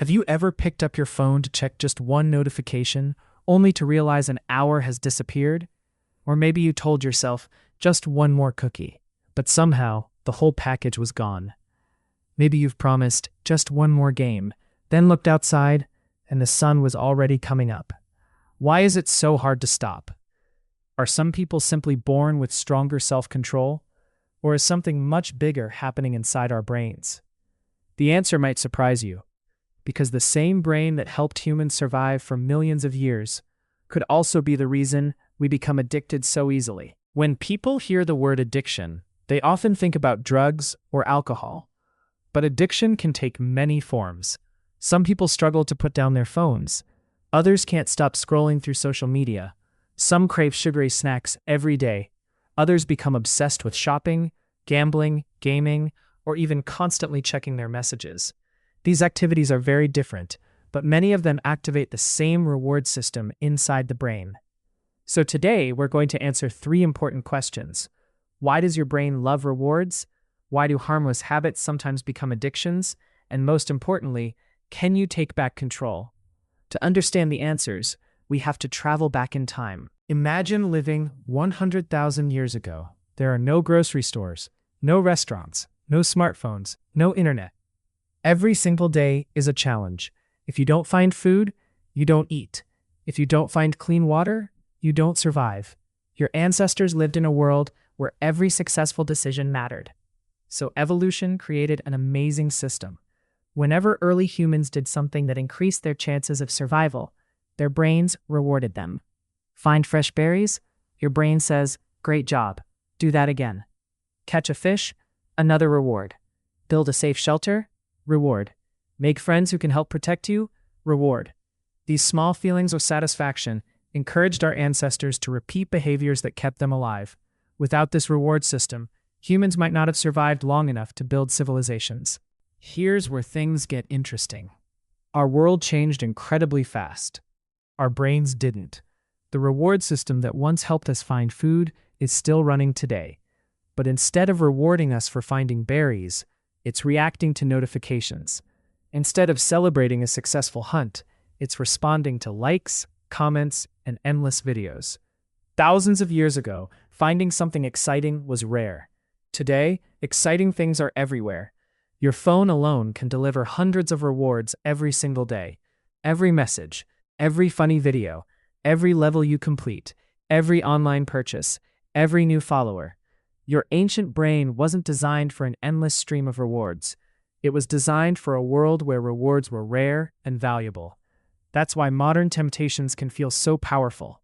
Have you ever picked up your phone to check just one notification, only to realize an hour has disappeared? Or maybe you told yourself, just one more cookie, but somehow the whole package was gone. Maybe you've promised just one more game, then looked outside, and the sun was already coming up. Why is it so hard to stop? Are some people simply born with stronger self-control? Or is something much bigger happening inside our brains? The answer might surprise you, because the same brain that helped humans survive for millions of years could also be the reason we become addicted so easily. When people hear the word addiction, they often think about drugs or alcohol. But addiction can take many forms. Some people struggle to put down their phones. Others can't stop scrolling through social media. Some crave sugary snacks every day. Others become obsessed with shopping, gambling, gaming, or even constantly checking their messages. These activities are very different, but many of them activate the same reward system inside the brain. So today, we're going to answer 3 important questions. Why does your brain love rewards? Why do harmless habits sometimes become addictions? And most importantly, can you take back control? To understand the answers, we have to travel back in time. Imagine living 100,000 years ago. There are no grocery stores, no restaurants, no smartphones, no internet. Every single day is a challenge. If you don't find food, you don't eat. If you don't find clean water, you don't survive. Your ancestors lived in a world where every successful decision mattered. So evolution created an amazing system. Whenever early humans did something that increased their chances of survival, their brains rewarded them. Find fresh berries? Your brain says, "Great job. Do that again." Catch a fish? Another reward. Build a safe shelter? Reward. Make friends who can help protect you? Reward. These small feelings of satisfaction encouraged our ancestors to repeat behaviors that kept them alive. Without this reward system, humans might not have survived long enough to build civilizations. Here's where things get interesting. Our world changed incredibly fast. Our brains didn't. The reward system that once helped us find food is still running today. But instead of rewarding us for finding berries, it's reacting to notifications. Instead of celebrating a successful hunt, it's responding to likes, comments, and endless videos. Thousands of years ago, finding something exciting was rare. Today, exciting things are everywhere. Your phone alone can deliver hundreds of rewards every single day. Every message, every funny video, every level you complete, every online purchase, every new follower. Your ancient brain wasn't designed for an endless stream of rewards. It was designed for a world where rewards were rare and valuable. That's why modern temptations can feel so powerful.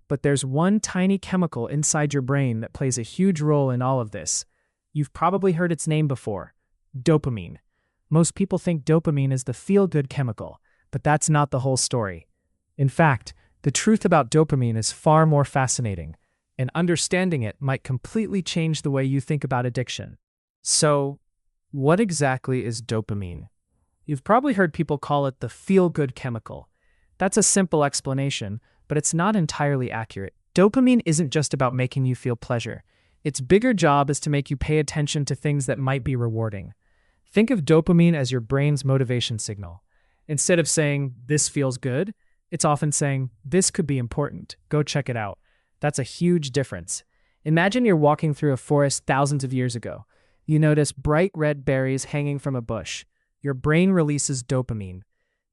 But there's one tiny chemical inside your brain that plays a huge role in all of this. You've probably heard its name before: dopamine. Most people think dopamine is the feel-good chemical, but that's not the whole story. In fact, the truth about dopamine is far more fascinating, and understanding it might completely change the way you think about addiction. So, what exactly is dopamine? You've probably heard people call it the feel-good chemical. That's a simple explanation, but it's not entirely accurate. Dopamine isn't just about making you feel pleasure. Its bigger job is to make you pay attention to things that might be rewarding. Think of dopamine as your brain's motivation signal. Instead of saying, "This feels good," it's often saying, "This could be important. Go check it out." That's a huge difference. Imagine you're walking through a forest thousands of years ago. You notice bright red berries hanging from a bush. Your brain releases dopamine,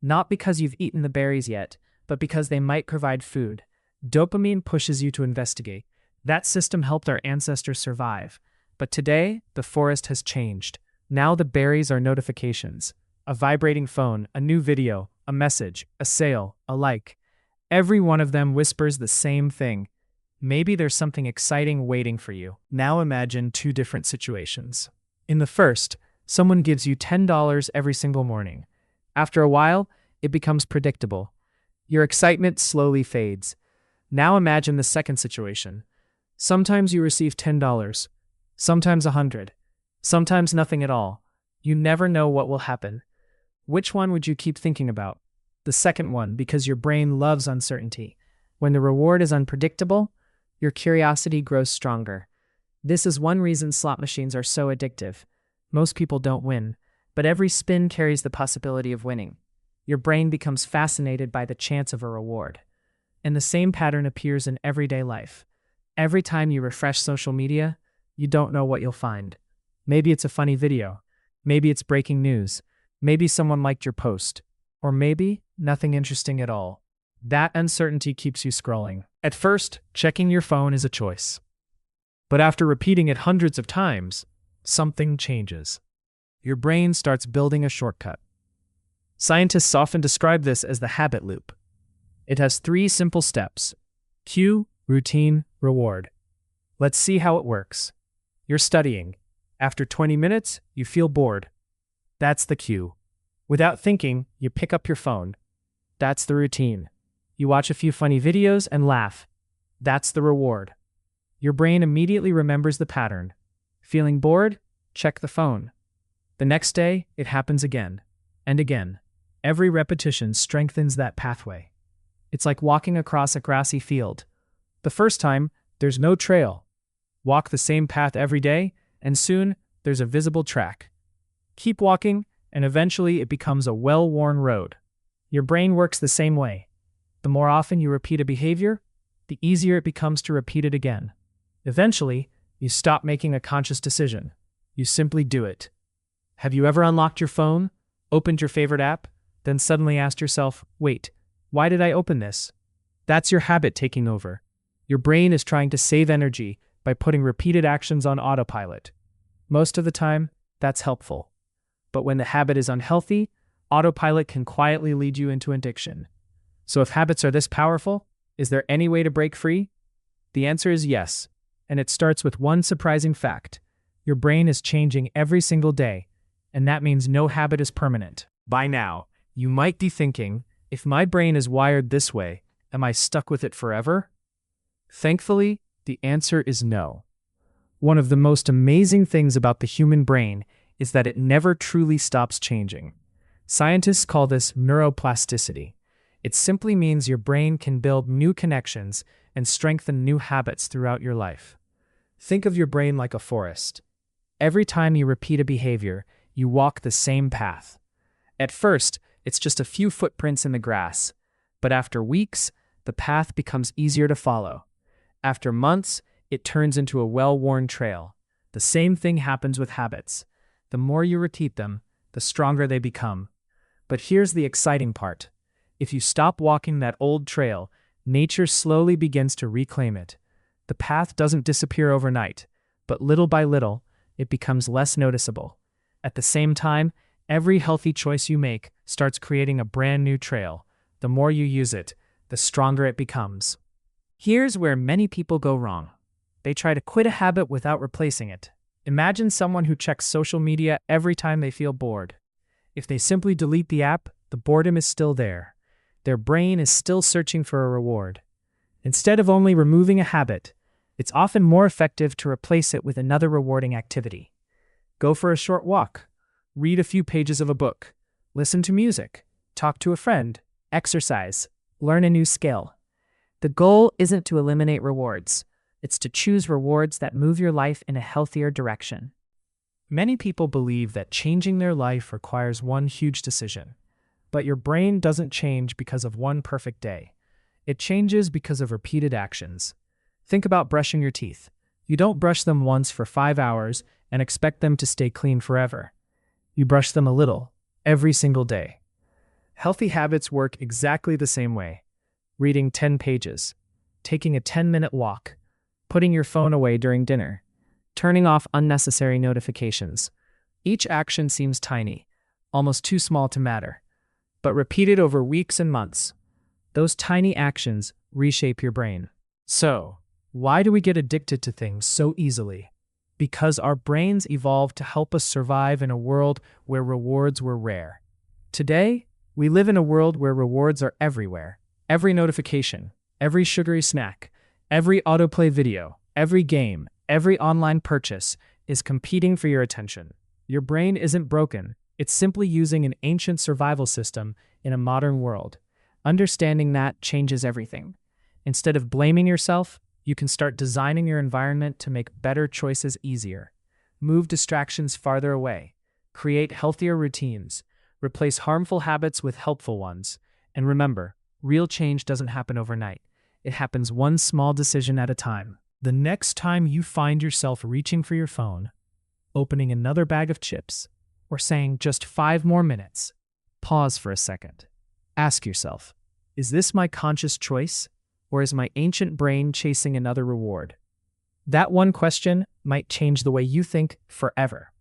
not because you've eaten the berries yet, but because they might provide food. Dopamine pushes you to investigate. That system helped our ancestors survive. But today, the forest has changed. Now the berries are notifications. A vibrating phone, a new video, a message, a sale, a like. Every one of them whispers the same thing. Maybe there's something exciting waiting for you. Now imagine 2 different situations. In the first, someone gives you $10 every single morning. After a while, it becomes predictable. Your excitement slowly fades. Now imagine the second situation. Sometimes you receive $10, sometimes $100, sometimes nothing at all. You never know what will happen. Which one would you keep thinking about? The second one, because your brain loves uncertainty. When the reward is unpredictable, your curiosity grows stronger. This is one reason slot machines are so addictive. Most people don't win, but every spin carries the possibility of winning. Your brain becomes fascinated by the chance of a reward. And the same pattern appears in everyday life. Every time you refresh social media, you don't know what you'll find. Maybe it's a funny video. Maybe it's breaking news. Maybe someone liked your post. Or maybe nothing interesting at all. That uncertainty keeps you scrolling. At first, checking your phone is a choice. But after repeating it hundreds of times, something changes. Your brain starts building a shortcut. Scientists often describe this as the habit loop. It has 3 simple steps: cue, routine, reward. Let's see how it works. You're studying. After 20 minutes, you feel bored. That's the cue. Without thinking, you pick up your phone. That's the routine. You watch a few funny videos and laugh. That's the reward. Your brain immediately remembers the pattern. Feeling bored? Check the phone. The next day, it happens again and again. Every repetition strengthens that pathway. It's like walking across a grassy field. The first time, there's no trail. Walk the same path every day, and soon there's a visible track. Keep walking, and eventually it becomes a well-worn road. Your brain works the same way. The more often you repeat a behavior, the easier it becomes to repeat it again. Eventually, you stop making a conscious decision. You simply do it. Have you ever unlocked your phone, opened your favorite app, then suddenly asked yourself, wait, why did I open this? That's your habit taking over. Your brain is trying to save energy by putting repeated actions on autopilot. Most of the time, that's helpful. But when the habit is unhealthy, autopilot can quietly lead you into addiction. So if habits are this powerful, is there any way to break free? The answer is yes, and it starts with one surprising fact. Your brain is changing every single day, and that means no habit is permanent. By now, you might be thinking, if my brain is wired this way, am I stuck with it forever? Thankfully, the answer is no. One of the most amazing things about the human brain is that it never truly stops changing. Scientists call this neuroplasticity. It simply means your brain can build new connections and strengthen new habits throughout your life. Think of your brain like a forest. Every time you repeat a behavior, you walk the same path. At first, it's just a few footprints in the grass, but after weeks, the path becomes easier to follow. After months, it turns into a well-worn trail. The same thing happens with habits. The more you repeat them, the stronger they become. But here's the exciting part. If you stop walking that old trail, nature slowly begins to reclaim it. The path doesn't disappear overnight, but little by little, it becomes less noticeable. At the same time, every healthy choice you make starts creating a brand new trail. The more you use it, the stronger it becomes. Here's where many people go wrong. They try to quit a habit without replacing it. Imagine someone who checks social media every time they feel bored. If they simply delete the app, the boredom is still there. Their brain is still searching for a reward. Instead of only removing a habit, it's often more effective to replace it with another rewarding activity. Go for a short walk. Read a few pages of a book. Listen to music. Talk to a friend. Exercise. Learn a new skill. The goal isn't to eliminate rewards. It's to choose rewards that move your life in a healthier direction. Many people believe that changing their life requires one huge decision. But your brain doesn't change because of one perfect day. It changes because of repeated actions. Think about brushing your teeth. You don't brush them once for 5 hours and expect them to stay clean forever. You brush them a little, every single day. Healthy habits work exactly the same way. Reading 10 pages, taking a 10-minute walk, putting your phone away during dinner, turning off unnecessary notifications. Each action seems tiny, almost too small to matter, but repeated over weeks and months. Those tiny actions reshape your brain. So, why do we get addicted to things so easily? Because our brains evolved to help us survive in a world where rewards were rare. Today, we live in a world where rewards are everywhere. Every notification, every sugary snack, every autoplay video, every game, every online purchase is competing for your attention. Your brain isn't broken. It's simply using an ancient survival system in a modern world. Understanding that changes everything. Instead of blaming yourself, you can start designing your environment to make better choices easier. Move distractions farther away. Create healthier routines. Replace harmful habits with helpful ones. And remember, real change doesn't happen overnight. It happens one small decision at a time. The next time you find yourself reaching for your phone, opening another bag of chips, or saying just 5 more minutes, pause for a second. Ask yourself, is this my conscious choice, or is my ancient brain chasing another reward? That one question might change the way you think forever.